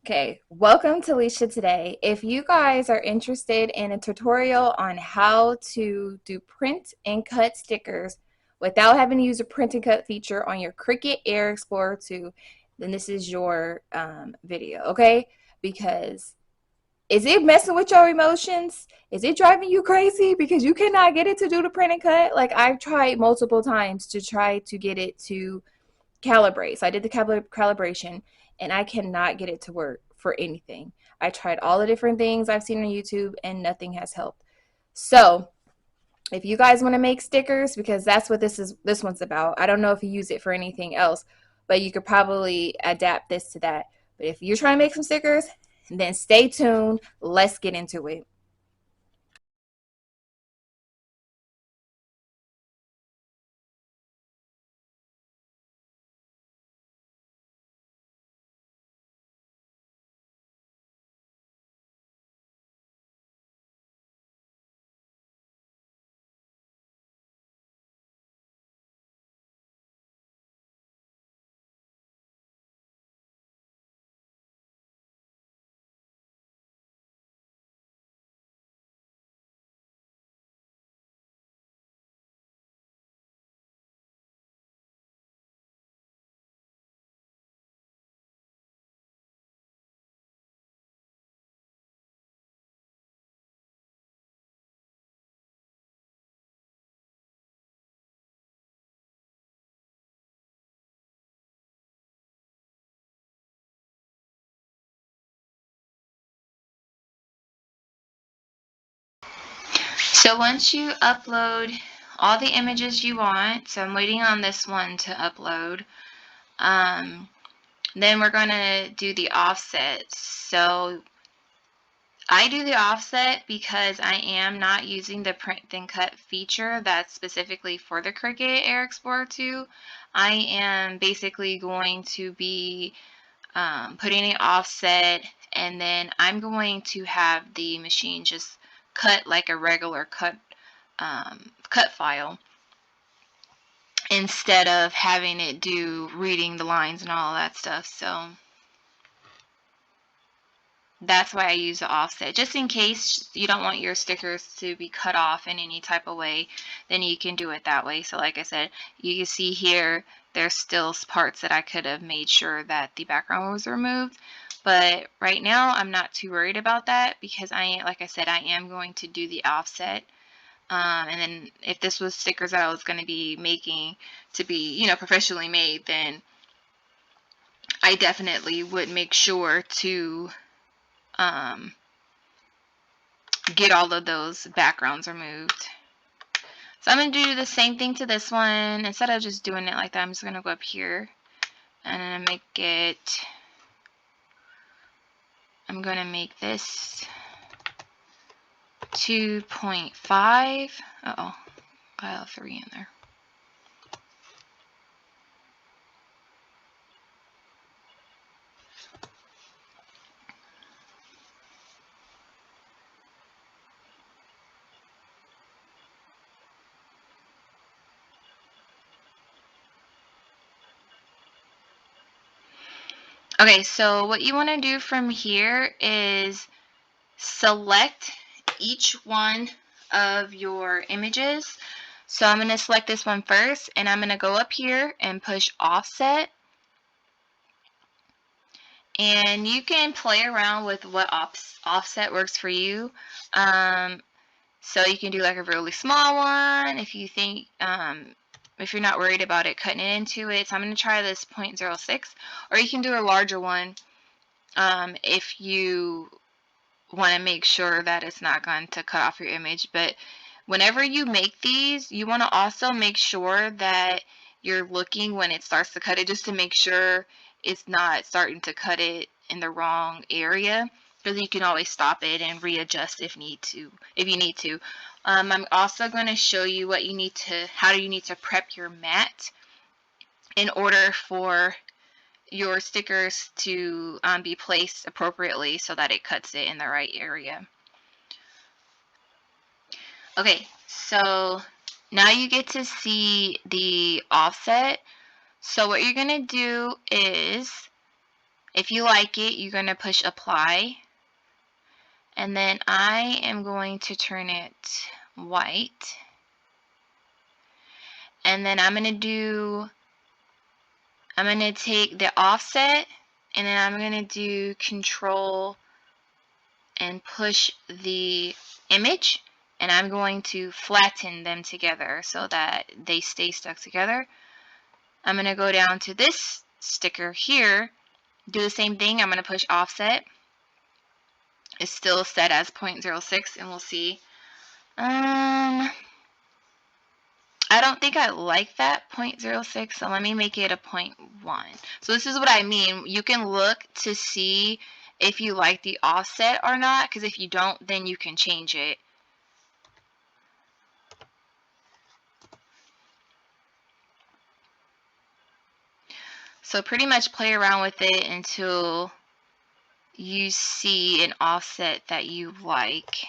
Okay, welcome to Leisha today. If you guys are interested in a tutorial on how to do print and cut stickers without having to use a print and cut feature on your Cricut Air Explorer 2, then this is your video, okay? Because is it messing with your emotions? Is it driving you crazy because you cannot get it to do the print and cut? Like I've tried multiple times to try to get it to calibrate. So I did the calibration and I cannot get it to work for anything. I tried all the different things I've seen on YouTube and nothing has helped. So if you guys want to make stickers, because that's what this one's about. I don't know if you use it for anything else, but you could probably adapt this to that. But if you're trying to make some stickers, then stay tuned. Let's get into it. So once you upload all the images you want, so I'm waiting on this one to upload, then we're going to do the offset. So I do the offset because I am not using the print and cut feature that's specifically for the Cricut Air Explorer 2. I am basically going to be putting an offset, and then I'm going to have the machine just cut like a regular cut file instead of having it do reading the lines and all that stuff. So that's why I use the offset. Just in case you don't want your stickers to be cut off in any type of way, then you can do it that way. So like I said, you can see here there's still parts that I could have made sure that the background was removed. But right now I'm not too worried about that because like I said, I am going to do the offset. And then if this was stickers that I was going to be making to be, professionally made, then I definitely would make sure to um, get all of those backgrounds removed. So I'm going to do the same thing to this one. Instead of just doing it like that, I'm just going to go up here and I'm going to make this 2.5. Uh-oh, got a 3 in there. Okay, so what you want to do from here is select each one of your images. So I'm going to select this one first, and I'm going to go up here and push offset. And you can play around with what offset works for you. So you can do like a really small one if you think, if you're not worried about it cutting it into it. So I'm going to try this 0.06, or you can do a larger one if you want to make sure that it's not going to cut off your image. But whenever you make these, you want to also make sure that you're looking when it starts to cut it, just to make sure it's not starting to cut it in the wrong area, because you can always stop it and readjust if you need to. I'm also going to show you how you need to prep your mat in order for your stickers to be placed appropriately so that it cuts it in the right area. Okay, so now you get to see the offset. So what you're going to do is, If you like it, you're going to push apply. And then I am going to turn it white. And then I'm going to take the offset, and then I'm going to do control and push the image, and I'm going to flatten them together so that they stay stuck together. I'm going to go down to this sticker here, do the same thing. I'm going to push offset. It's still set as 0.06, and we'll see. I don't think I like that 0.06, so let me make it a 0.1. So this is what I mean. You can look to see if you like the offset or not, because if you don't, then you can change it. So pretty much play around with it until you see an offset that you like.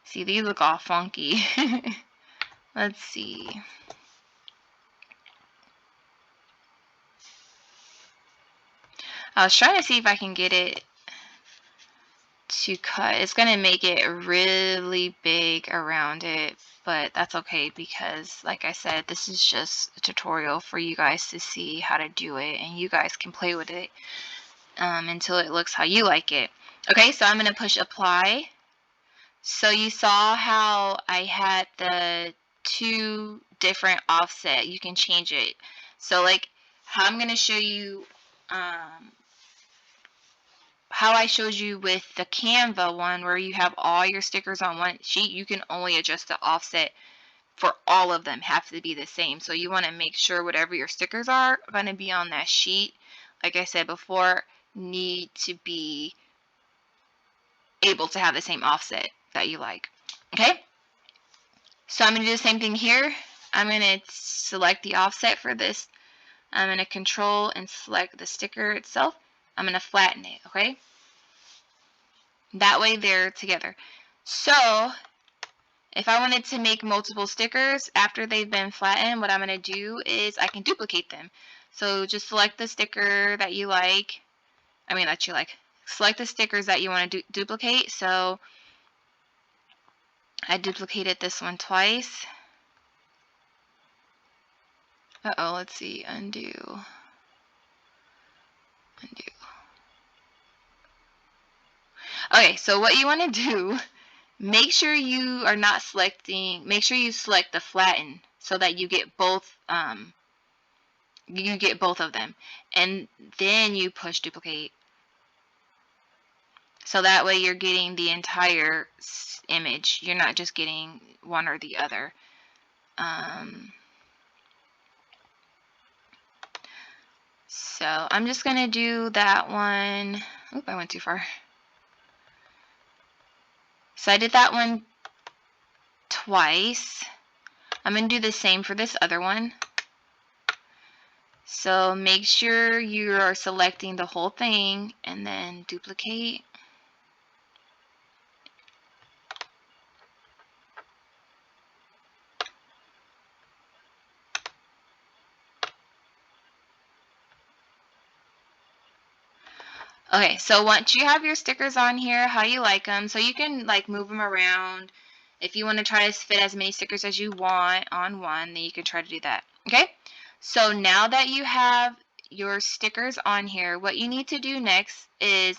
See, these look all funky. Let's see. I was trying to see if I can get it to cut. It's going to make it really big around it, but that's okay because, like I said, this is just a tutorial for you guys to see how to do it, and you guys can play with it until it looks how you like it. Okay, so I'm going to push apply. So you saw how I had the 2 different offset. You can change it. So like how I'm going to show you how I showed you with the Canva one where you have all your stickers on one sheet, you can only adjust the offset for all of them, have to be the same. So you want to make sure whatever your stickers are going to be on that sheet, like I said before, need to be able to have the same offset that you like. Okay? So I'm going to do the same thing here. I'm going to select the offset for this. I'm going to control and select the sticker itself. I'm going to flatten it, okay? That way they're together. So if I wanted to make multiple stickers after they've been flattened, what I'm going to do is I can duplicate them. So just select the sticker that you like. Select the stickers that you want to duplicate. So I duplicated this one twice. Uh-oh, let's see. Undo. Undo. Okay, so what you want to do, make sure you are not selecting, make sure you select the flatten so that you get both of them, and then you push duplicate. So that way you're getting the entire image. You're not just getting one or the other. So I'm just going to do that one. Oop, I went too far. So I did that one twice. I'm going to do the same for this other one. So make sure you are selecting the whole thing and then duplicate. Okay, so once you have your stickers on here, how you like them, so you can like move them around. If you want to try to fit as many stickers as you want on one, then you can try to do that. Okay, so now that you have your stickers on here, what you need to do next is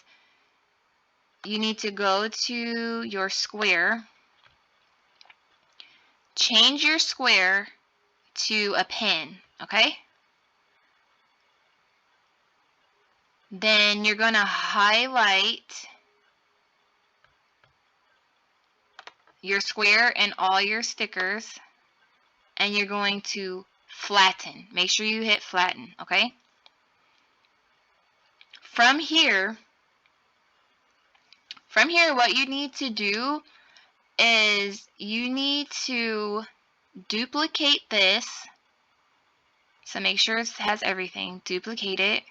you need to go to your square, change your square to a pin, okay? Then you're going to highlight your square and all your stickers, and you're going to flatten. Make sure you hit flatten, okay? From here, what you need to do is you need to duplicate this. So make sure it has everything. Duplicate it.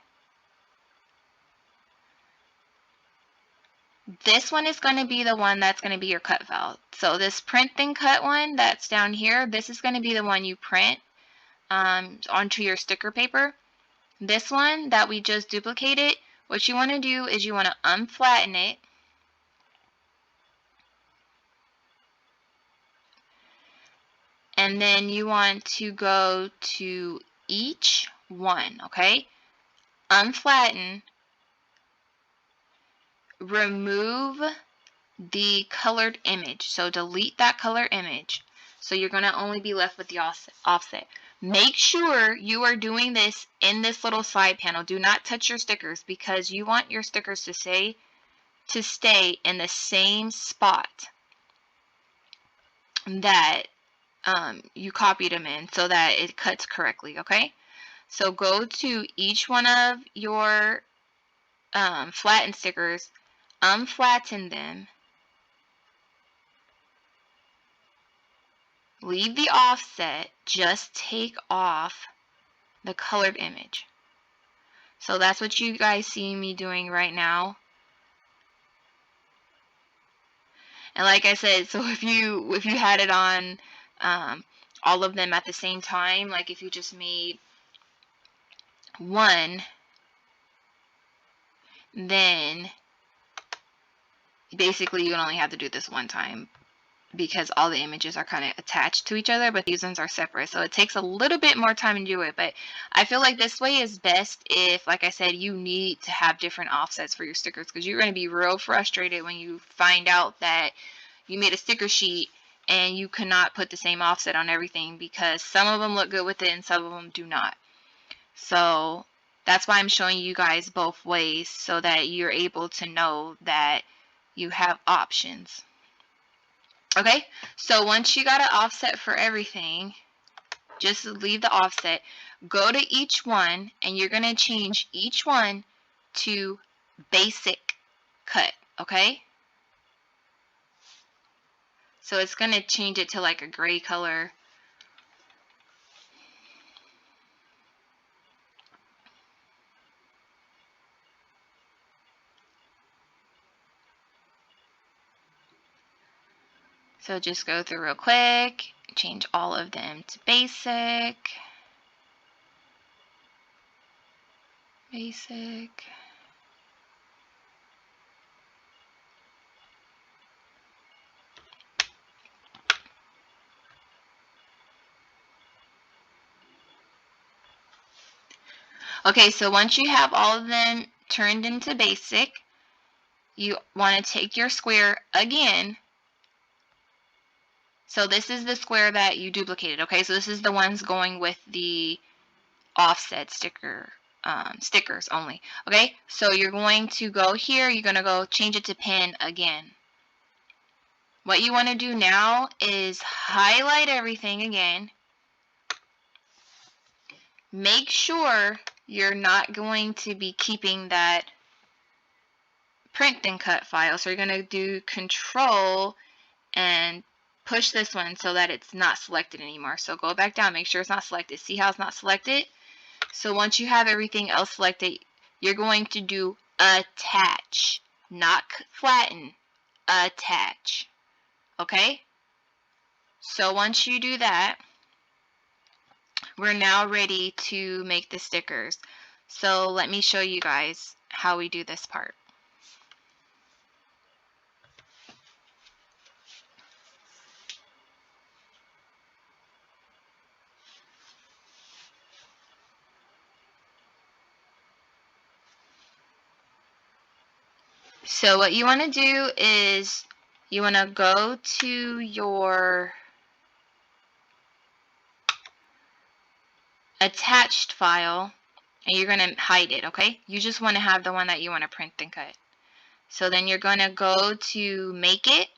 This one is going to be the one that's going to be your cut file. So this print then cut one that's down here, this is going to be the one you print. onto your sticker paper. This one that we just duplicated, what you want to do is you want to unflatten it. And then you want to go to each one, okay? Unflatten, remove the colored image. So delete that color image. So you're going to only be left with the offset. Make sure you are doing this in this little side panel. Do not touch your stickers because you want your stickers to stay in the same spot that you copied them in so that it cuts correctly, okay? So go to each one of your flattened stickers, unflatten them, leave the offset, just take off the colored image. So that's what you guys see me doing right now. And like I said, so if you had it on all of them at the same time, like if you just made one, then basically you only have to do this one time because all the images are kind of attached to each other, but these ones are separate. So it takes a little bit more time to do it, but I feel like this way is best if, like I said, you need to have different offsets for your stickers because you're going to be real frustrated when you find out that you made a sticker sheet and you cannot put the same offset on everything because some of them look good with it and some of them do not. So that's why I'm showing you guys both ways so that you're able to know that you have options. Okay, so once you got an offset for everything, just leave the offset. Go to each one, and you're going to change each one to basic cut, okay? So it's going to change it to like a gray color. So just go through real quick, change all of them to basic. Basic. Okay, so once you have all of them turned into basic, you want to take your square again. So this is the square that you duplicated, okay? So this is the ones going with the offset stickers only, okay? So you're going to go here, you're going to go change it to pin again. What you want to do now is highlight everything again. Make sure you're not going to be keeping that print and cut file. So you're going to do Control and push this one so that it's not selected anymore. So go back down, make sure it's not selected. See how it's not selected? So once you have everything else selected, you're going to do attach, not flatten, attach. Okay? So once you do that, we're now ready to make the stickers. So let me show you guys how we do this part. So what you want to do is you want to go to your attached file and you're going to hide it, okay? You just want to have the one that you want to print and cut. So then you're going to go to Make It.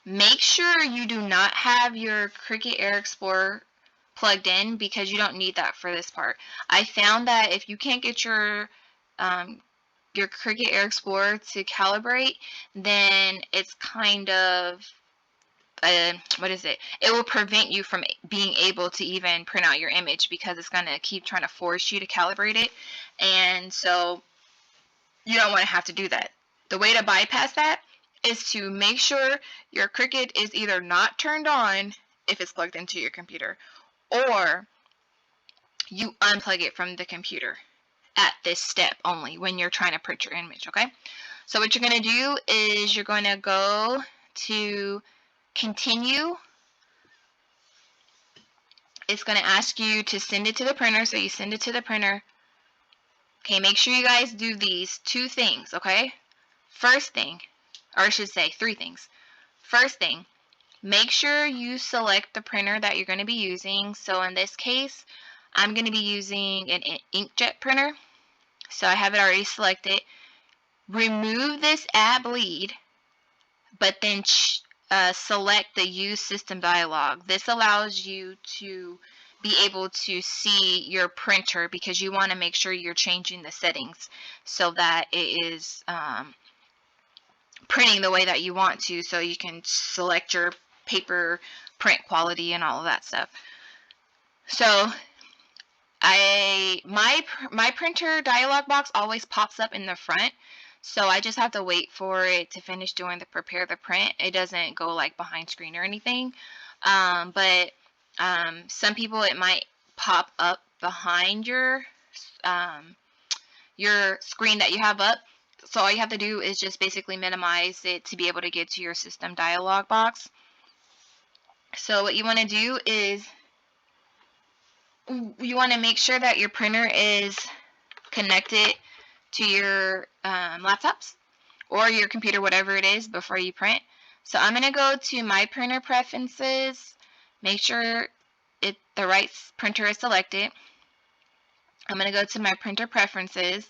Make sure you do not have your Cricut Air Explorer plugged in because you don't need that for this part. I found that if you can't get your Cricut Air Explorer to calibrate, then it's kind of what is it? It will prevent you from being able to even print out your image because it's going to keep trying to force you to calibrate it. And so you don't want to have to do that. The way to bypass that is to make sure your Cricut is either not turned on, if it's plugged into your computer, or you unplug it from the computer at this step only when you're trying to print your image, okay? So what you're going to do is you're going to go to continue. It's going to ask you to send it to the printer, so you send it to the printer. Okay, make sure you guys do these 2 things, okay? First thing, or I should say 3 things. First thing, make sure you select the printer that you're going to be using. So in this case, I'm going to be using an inkjet printer. So I have it already selected. Remove this add bleed, but then select the use system dialog. This allows you to be able to see your printer, because you want to make sure you're changing the settings so that it is printing the way that you want to, so you can select your paper print quality and all of that stuff. So my printer dialog box always pops up in the front, so I just have to wait for it to finish doing the prepare the print. It doesn't go like behind screen or anything, but some people it might pop up behind your screen that you have up. So all you have to do is just basically minimize it to be able to get to your system dialog box. So what you want to do is you want to make sure that your printer is connected to your laptops or your computer, whatever it is, before you print. So I'm going to go to my printer preferences, make sure the right printer is selected. I'm going to go to my printer preferences,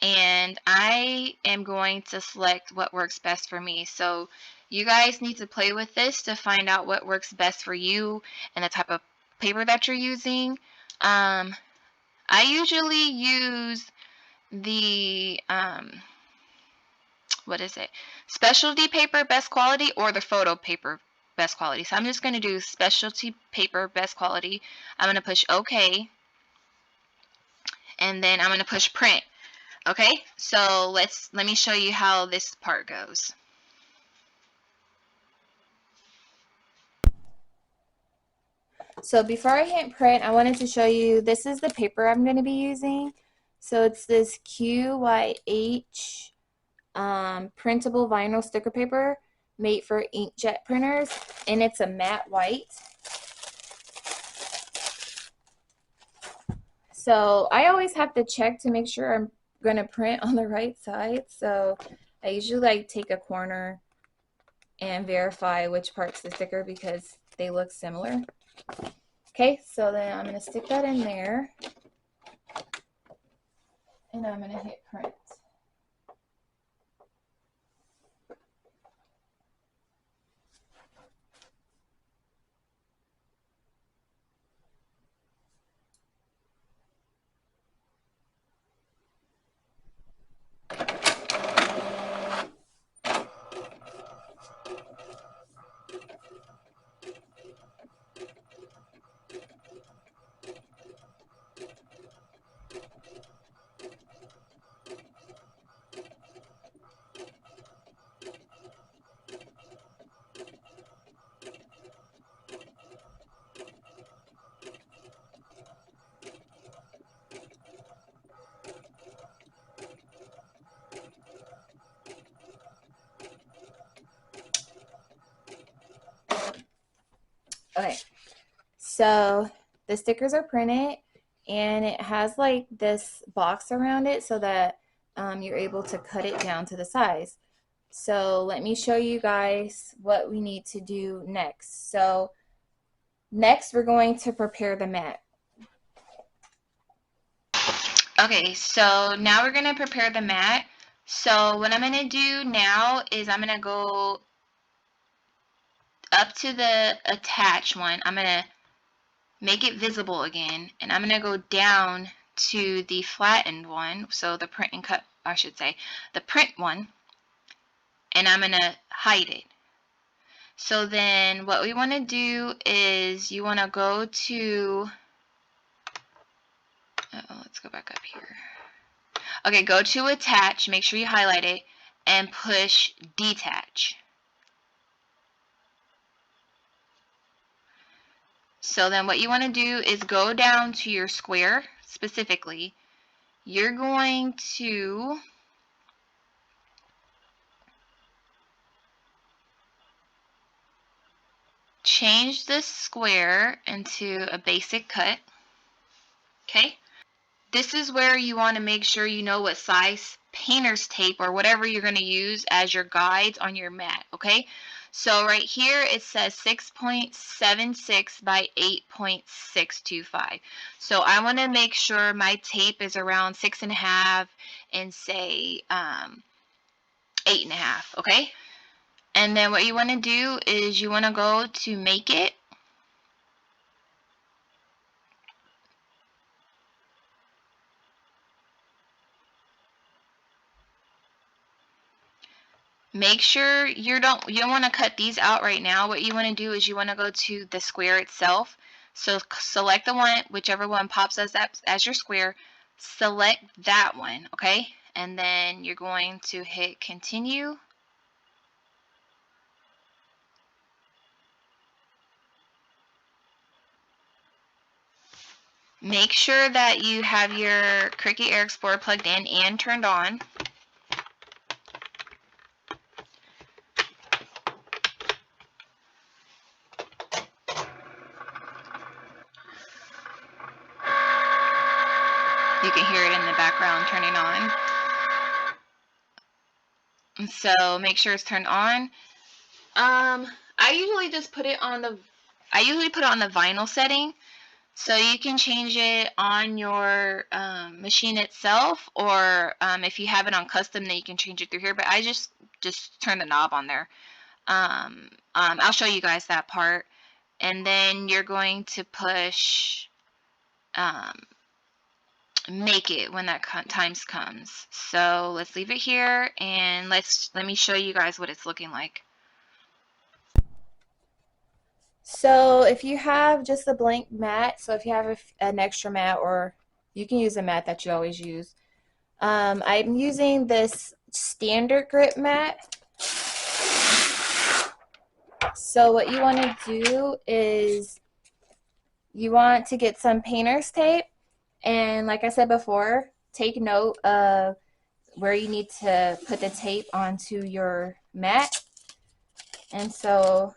and I am going to select what works best for me. So you guys need to play with this to find out what works best for you and the type of paper that you're using. I usually use the specialty paper best quality, or the photo paper best quality. So I'm just going to do specialty paper best quality. I'm going to push OK, and then I'm going to push print. Okay, so let me show you how this part goes. So before I hit print, I wanted to show you, this is the paper I'm going to be using. So it's this QYH printable vinyl sticker paper made for inkjet printers, and it's a matte white. So I always have to check to make sure I'm going to print on the right side. So I usually like take a corner and verify which part's the sticker because they look similar. Okay, so then I'm going to stick that in there, and I'm going to hit print. Okay, so the stickers are printed, and it has like this box around it so that you're able to cut it down to the size. So let me show you guys what we need to do next. So next we're going to prepare the mat. Okay, so now we're going to prepare the mat. So what I'm going to do now is I'm going to go up to the attach one. I'm going to make it visible again, and I'm going to go down to the flattened one, so the print and cut, I should say, the print one, and I'm going to hide it. So then what we want to do is you want to go to, let's go back up here. Okay, go to attach, make sure you highlight it, and push detach. So then what you want to do is go down to your square specifically. You're going to change this square into a basic cut. Okay? This is where you want to make sure you know what size painter's tape or whatever you're going to use as your guides on your mat. Okay? So right here it says 6.76 by 8.625. So I want to make sure my tape is around 6.5 and say 8.5. Okay? And then what you want to do is you want to go to Make It. Make sure you don't want to cut these out right now. What you want to do is you want to go to the square itself. So select the one, whichever one pops as your square. Select that one, okay? And then you're going to hit continue. Make sure that you have your Cricut Air Explorer plugged in and turned on. You can hear it in the background turning on. And so make sure it's turned on. I usually just put it on the vinyl setting. So you can change it on your machine itself, or if you have it on custom, then you can change it through here. But I just turn the knob on there. I'll show you guys that part. And then you're going to push Make It when that times comes. So let's leave it here, and let me show you guys what it's looking like. So if you have just a blank mat, so if you have an extra mat, or you can use a mat that you always use. I'm using this standard grip mat. So what you want to do is you want to get some painter's tape, and like I said before, take note of where you need to put the tape onto your mat. And so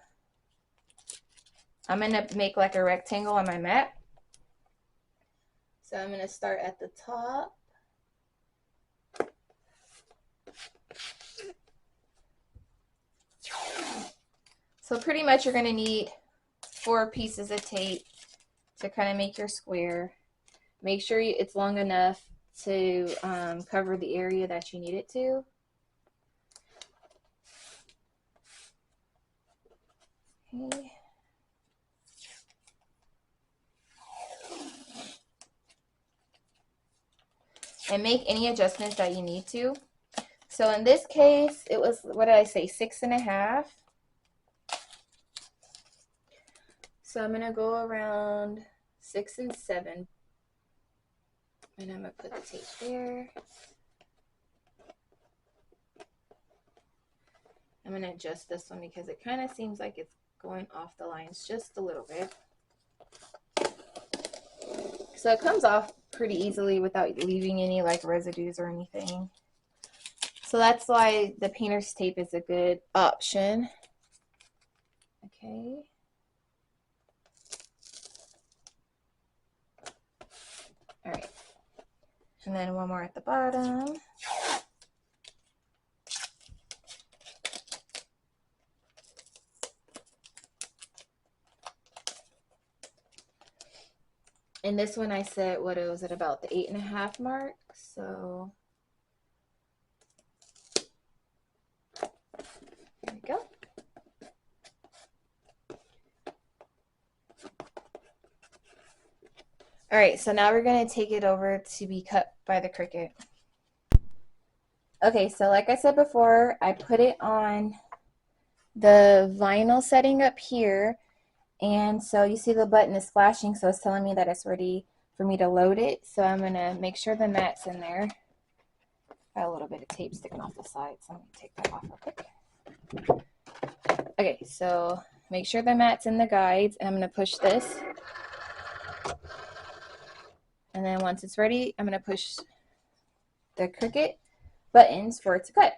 I'm going to make like a rectangle on my mat. So I'm going to start at the top. So pretty much you're going to need 4 pieces of tape to kind of make your square. Make sure it's long enough to cover the area that you need it to. Okay. And make any adjustments that you need to. So in this case, it was, what did I say, 6.5. So I'm gonna go around 6 and 7, and I'm gonna put the tape there. I'm gonna adjust this one because it kind of seems like it's going off the lines just a little bit. So it comes off pretty easily without leaving any like residues or anything. So that's why the painter's tape is a good option. Okay. All right. And then one more at the bottom. And this one I said, what was it, about the 8.5 mark? So there we go. All right, so now we're going to take it over to be cut by the Cricut. Okay, so like I said before, I put it on the vinyl setting up here. And so you see the button is flashing, so it's telling me that it's ready for me to load it. So I'm going to make sure the mat's in there. Got a little bit of tape sticking off the side, so I'm going to take that off real quick. Okay, so Make sure the mat's in the guides, and I'm going to push this. And then once it's ready, I'm going to push the Cricut buttons for it to cut.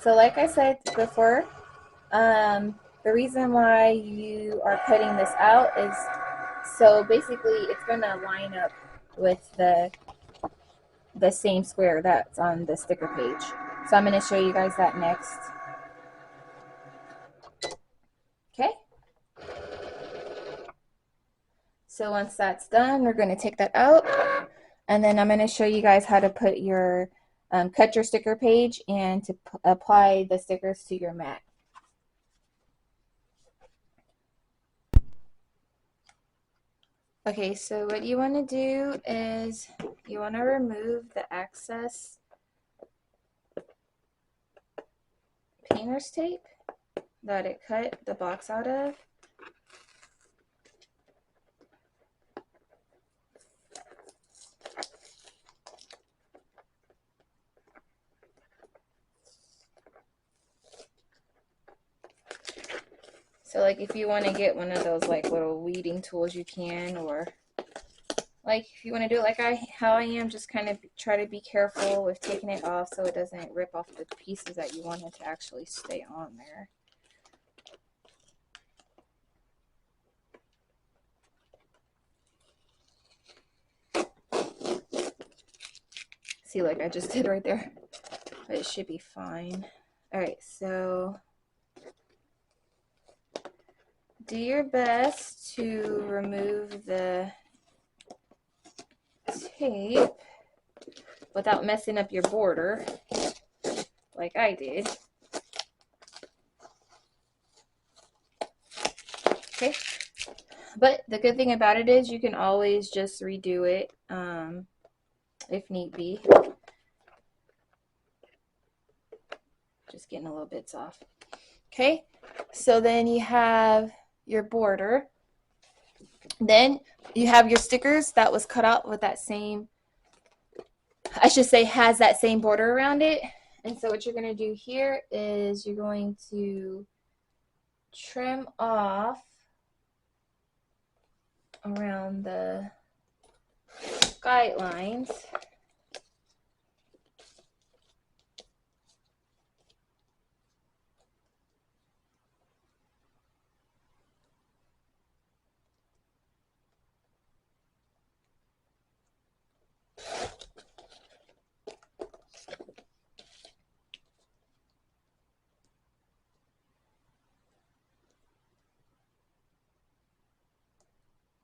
So like I said before, the reason why you are cutting this out is so basically it's going to line up with the same square that's on the sticker page. So I'm going to show you guys that next. Okay. So once that's done, we're going to take that out, and then I'm going to show you guys how to put your cut your sticker page and to apply the stickers to your mat. Okay, so what you want to do is you want to remove the excess painter's tape that it cut the box out of. So like if you want to get one of those like little weeding tools, you can, or like if you want to do it like how I am, just kind of try to be careful with taking it off so it doesn't rip off the pieces that you want it to actually stay on there. See, like I just did right there, but it should be fine. All right, so do your best to remove the tape without messing up your border like I did. Okay, but the good thing about it is you can always just redo it if need be. Just getting a little bits off. Okay, so then you have your border. Then you have your stickers that was cut out with that same, I should say has that same border around it. And so what you're going to do here is you're going to trim off around the guidelines.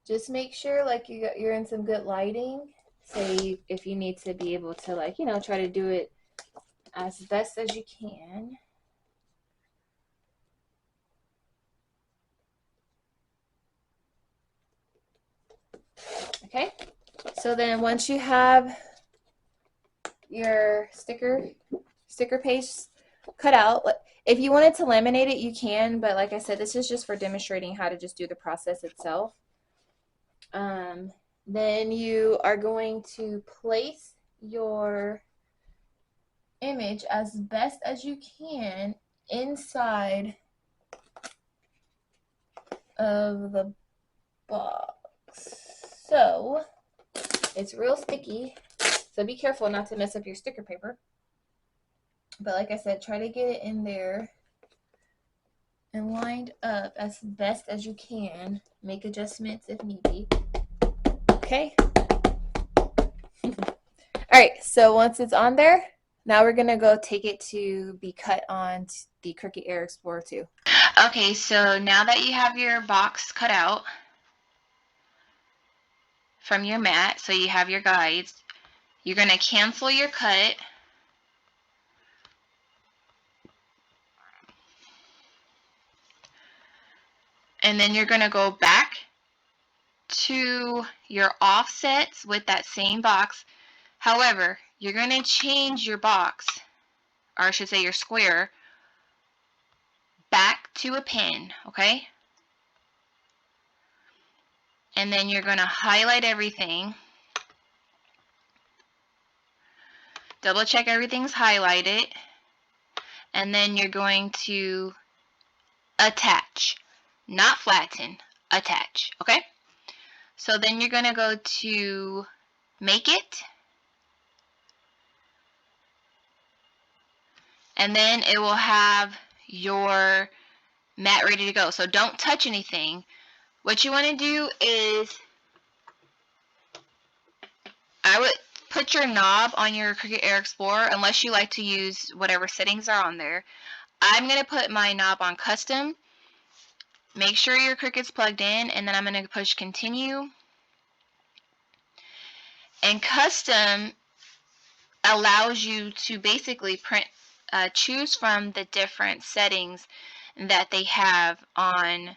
Just make sure like you're in some good lighting. Say if you need to be able to like, try to do it as best as you can. Okay, so then once you have your sticker page cut out, if you wanted to laminate it, you can, but like I said, this is just for demonstrating how to just do the process itself. Then you are going to place your image as best as you can inside of the box. So it's real sticky, so be careful not to mess up your sticker paper. But like I said, try to get it in there and lined up as best as you can. Make adjustments if need be. Okay. All right, so once it's on there, now we're gonna go take it to be cut on the Cricut Air Explorer 2. Okay, so now that you have your box cut out from your mat, so you have your guides, you're going to cancel your cut. And then you're going to go back to your offsets with that same box. However, you're going to change your box, or I should say your square, back to a pin, okay? And then you're going to highlight everything. Double check everything's highlighted, and then you're going to attach, not flatten, attach, okay? So then you're going to go to Make It, and then it will have your mat ready to go. So don't touch anything. What you want to do is, I would put your knob on your Cricut Air Explorer, unless you like to use whatever settings are on there. I'm going to put my knob on custom. Make sure your Cricut's plugged in, and then I'm going to push continue. And custom allows you to basically choose from the different settings that they have um,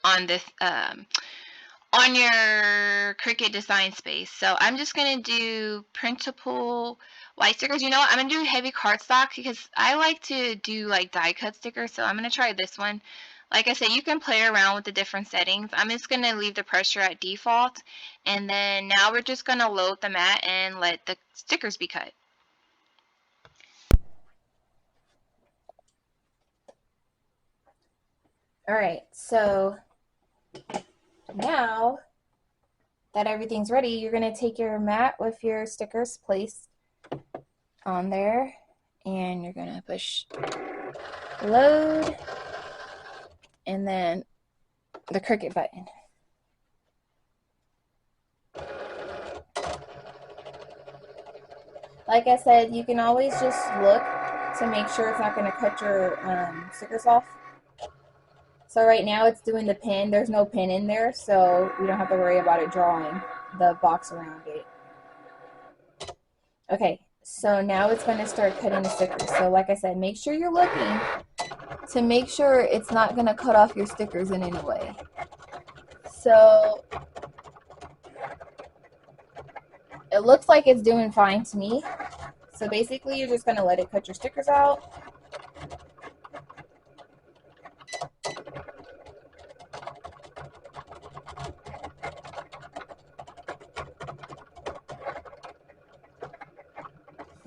on this on your Cricut design space. So I'm just gonna do printable white stickers. You know what? I'm gonna do heavy cardstock because I like to do like die cut stickers. So I'm gonna try this one. Like I said, you can play around with the different settings. I'm just gonna leave the pressure at default, and then now we're just gonna load the mat and let the stickers be cut. All right, so now that everything's ready, you're going to take your mat with your stickers placed on there, and you're going to push load and then the Cricut button. Like I said, you can always just look to make sure it's not going to cut your stickers off. So right now it's doing the pin. There's no pin in there, so we don't have to worry about it drawing the box around it. Okay, so now it's going to start cutting the stickers. So like I said, make sure you're looking to make sure it's not going to cut off your stickers in any way. So it looks like it's doing fine to me. So basically you're just going to let it cut your stickers out.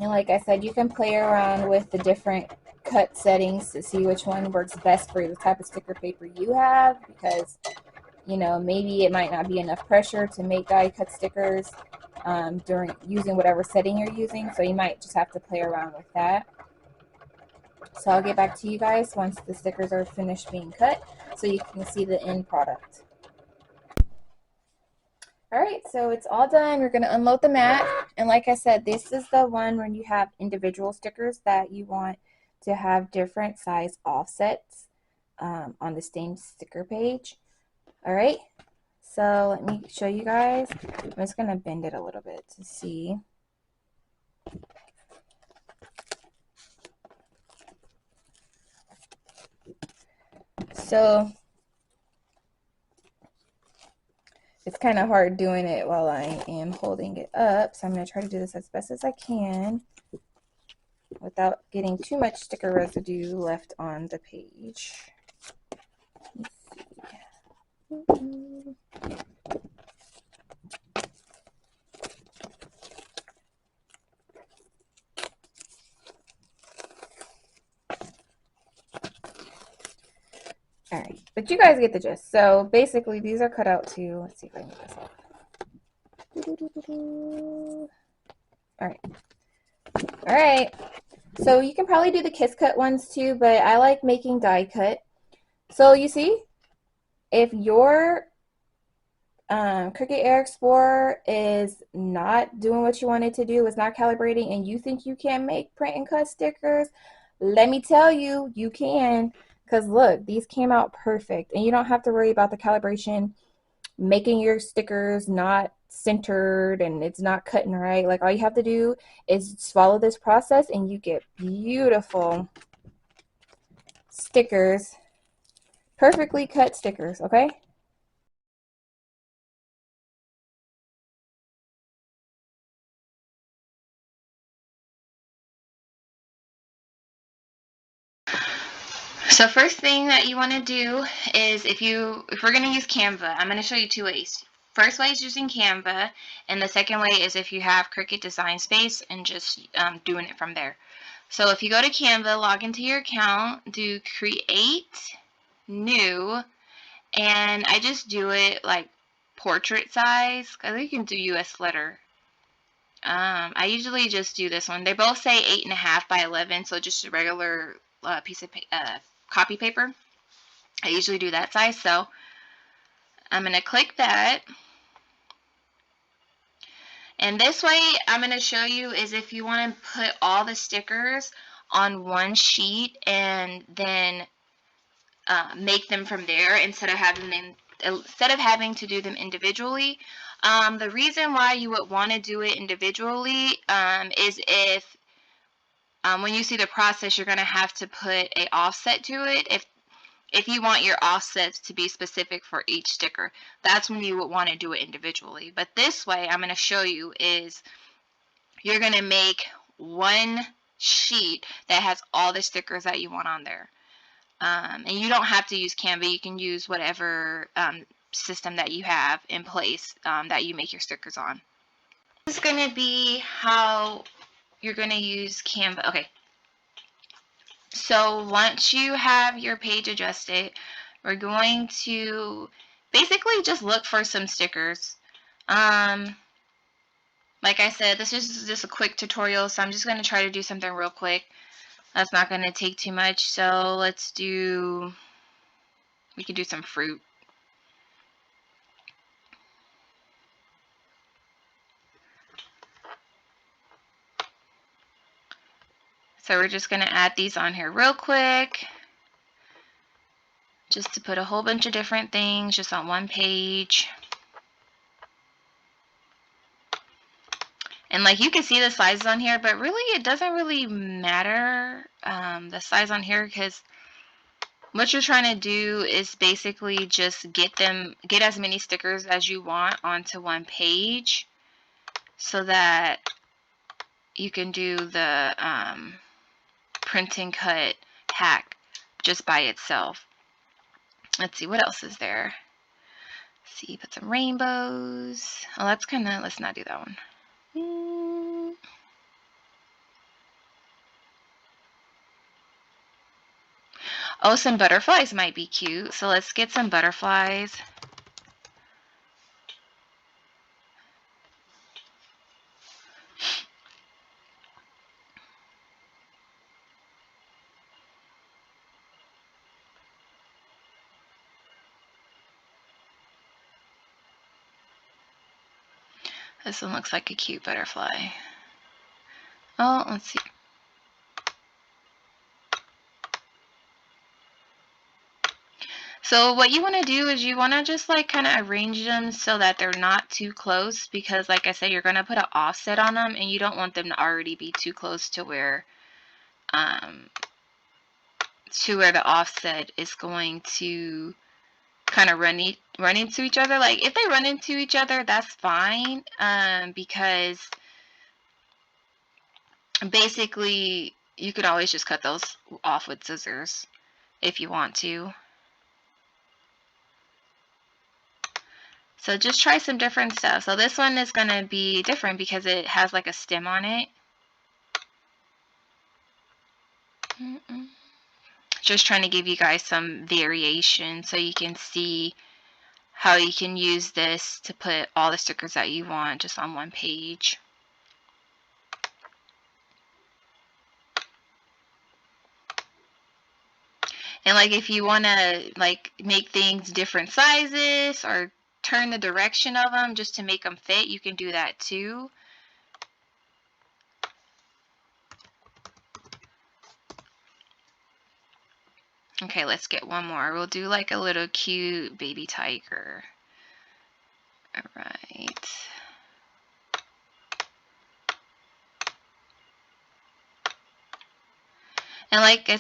And like I said, you can play around with the different cut settings to see which one works best for the type of sticker paper you have, because you know, maybe it might not be enough pressure to make die cut stickers during using whatever setting you're using, so you might just have to play around with that. So I'll get back to you guys once the stickers are finished being cut so you can see the end product. Alright, so it's all done. We're going to unload the mat, and like I said, this is the one when you have individual stickers that you want to have different size offsets on the same sticker page. Alright, so let me show you guys. I'm just going to bend it a little bit to see. So it's kind of hard doing it while I am holding it up, so I'm going to try to do this as best as I can without getting too much sticker residue left on the page. Let's see. Alright, but you guys get the gist. So basically these are cut out to, let's see if I can get this off. Alright. Alright. So you can probably do the kiss cut ones too, but I like making die cut. So you see, if your Cricut Air Explorer is not doing what you want it to do, it's not calibrating, and you think you can make print and cut stickers, let me tell you, you can. Because look, these came out perfect, and you don't have to worry about the calibration making your stickers not centered and it's not cutting right. Like all you have to do is follow this process and you get beautiful stickers, perfectly cut stickers, okay? So first thing that you want to do is if we're going to use Canva, I'm going to show you two ways. First way is using Canva, and the second way is if you have Cricut Design Space and just doing it from there. So if you go to Canva, log into your account, do create, new, and I just do it like portrait size. I think you can do US letter. I usually just do this one. They both say 8.5 by 11, so just a regular piece of copy paper. I usually do that size, so I'm going to click that. And this way, I'm going to show you is if you want to put all the stickers on one sheet and then make them from there instead of having to do them individually. The reason why you would want to do it individually is if when you see the process, you're going to have to put a offset to it. If you want your offsets to be specific for each sticker, that's when you would want to do it individually. But this way, I'm going to show you is you're going to make one sheet that has all the stickers that you want on there. And you don't have to use Canva. You can use whatever system that you have in place that you make your stickers on. This is going to be how you're going to use Canva. Okay. So once you have your page adjusted, we're going to basically just look for some stickers. Like I said, this is just a quick tutorial, so I'm just going to try to do something real quick. That's not going to take too much, so we can do some fruit. So we're just going to add these on here real quick, just to put a whole bunch of different things just on one page. And like you can see the sizes on here, but really it doesn't really matter the size on here, because what you're trying to do is basically just get as many stickers as you want onto one page so that you can do the print and cut hack just by itself. Let's see, what else is there? Let's see, put some rainbows. Oh, that's let's not do that one. Oh, some butterflies might be cute. So let's get some butterflies. This one looks like a cute butterfly. Oh, let's see. So what you want to do is you want to just like kind of arrange them so that they're not too close, because like I said, you're going to put an offset on them and you don't want them to already be too close to where the offset is going to kind of run into each other. Like if they run into each other, that's fine, because basically you could always just cut those off with scissors if you want to. So just try some different stuff. So this one is going to be different because it has like a stem on it. Just trying to give you guys some variation so you can see how you can use this to put all the stickers that you want just on one page. And like if you want to like make things different sizes or turn the direction of them just to make them fit, you can do that too. Okay, let's get one more. We'll do like a little cute baby tiger. All right. And like I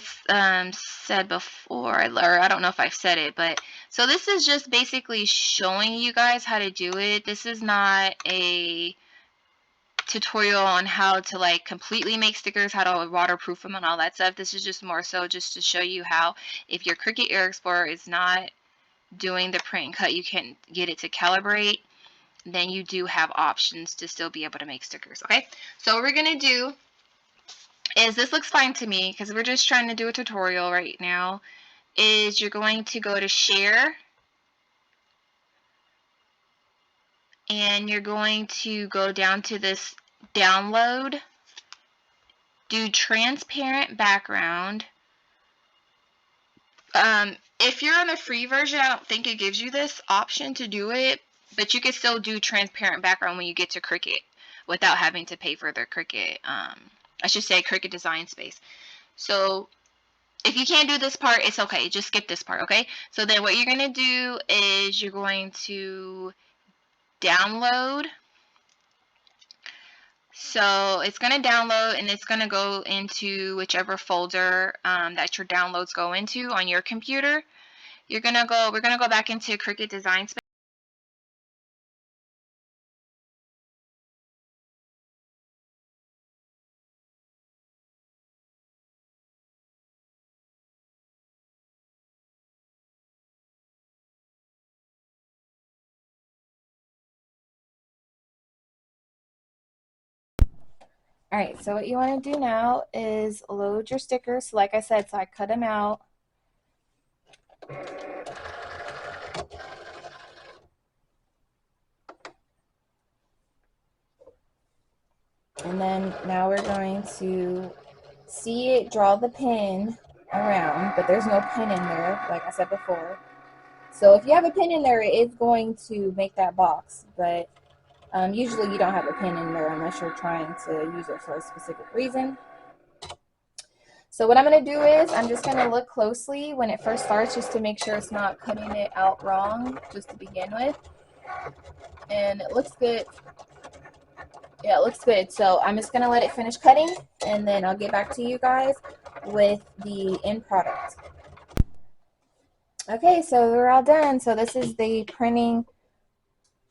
said before, or I don't know if I've said it, but so this is just basically showing you guys how to do it. This is not a tutorial on how to like completely make stickers, how to waterproof them and all that stuff. This is just more so just to show you how, if your Cricut Air Explorer is not doing the print and cut, you can get it to calibrate. then you do have options to still be able to make stickers. Okay, so what we're gonna do is, this looks fine to me because we're just trying to do a tutorial right now, is you're going to go to share, and you're going to go down to this download, do transparent background. If you're on the free version, I don't think it gives you this option to do it, but you can still do transparent background when you get to Cricut without having to pay for the Cricut, I should say Cricut Design Space. So if you can't do this part, it's okay. Just skip this part, okay? So then what you're going to do is you're going to download. So it's going to download, and it's going to go into whichever folder that your downloads go into on your computer. We're going to go back into Cricut Design Space. All right, so what you want to do now is load your stickers. So like I said, so I cut them out. And then now we're going to see it draw the pin around, but there's no pin in there, like I said before. So if you have a pin in there, it is going to make that box, but usually you don't have a pin in there unless you're trying to use it for a specific reason. So what I'm going to do is I'm just going to look closely when it first starts, just to make sure it's not cutting it out wrong just to begin with. And it looks good. Yeah, it looks good. So I'm just going to let it finish cutting, and then I'll get back to you guys with the end product. Okay, so we're all done. So this is the printing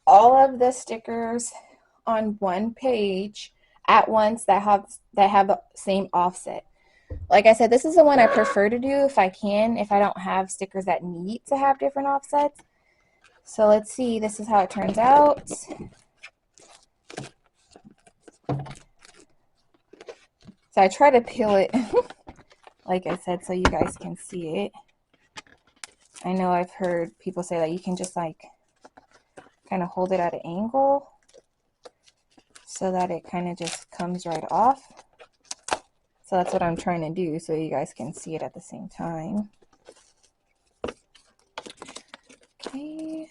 all of the stickers on one page at once that have the same offset. Like I said, this is the one I prefer to do if I can, if I don't have stickers that need to have different offsets. So let's see, this is how it turns out. So I try to peel it, like I said, so you guys can see it. I know I've heard people say that you can just like kind of hold it at an angle so that it kind of just comes right off. So that's what I'm trying to do so you guys can see it at the same time. Okay.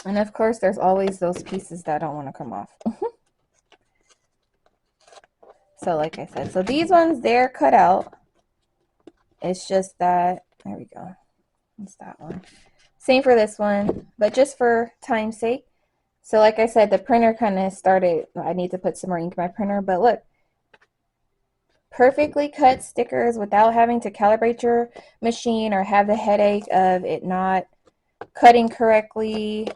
And of course, there's always those pieces that don't want to come off. So like I said, so these ones, they're cut out. It's just that, there we go. It's that one. Same for this one, but just for time's sake. So like I said, the printer kind of started, I need to put some more ink in my printer, but look. Perfectly cut stickers without having to calibrate your machine or have the headache of it not cutting correctly.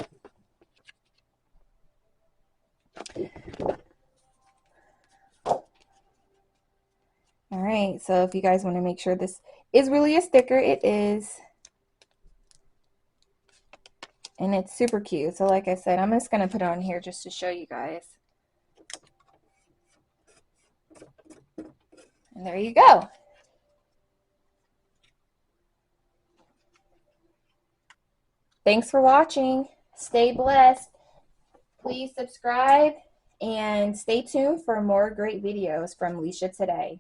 All right, so if you guys want to make sure this is really a sticker, it is. And it's super cute. So like I said, I'm just going to put it on here just to show you guys. And there you go. Thanks for watching. Stay blessed. Please subscribe and stay tuned for more great videos from Leisha Today.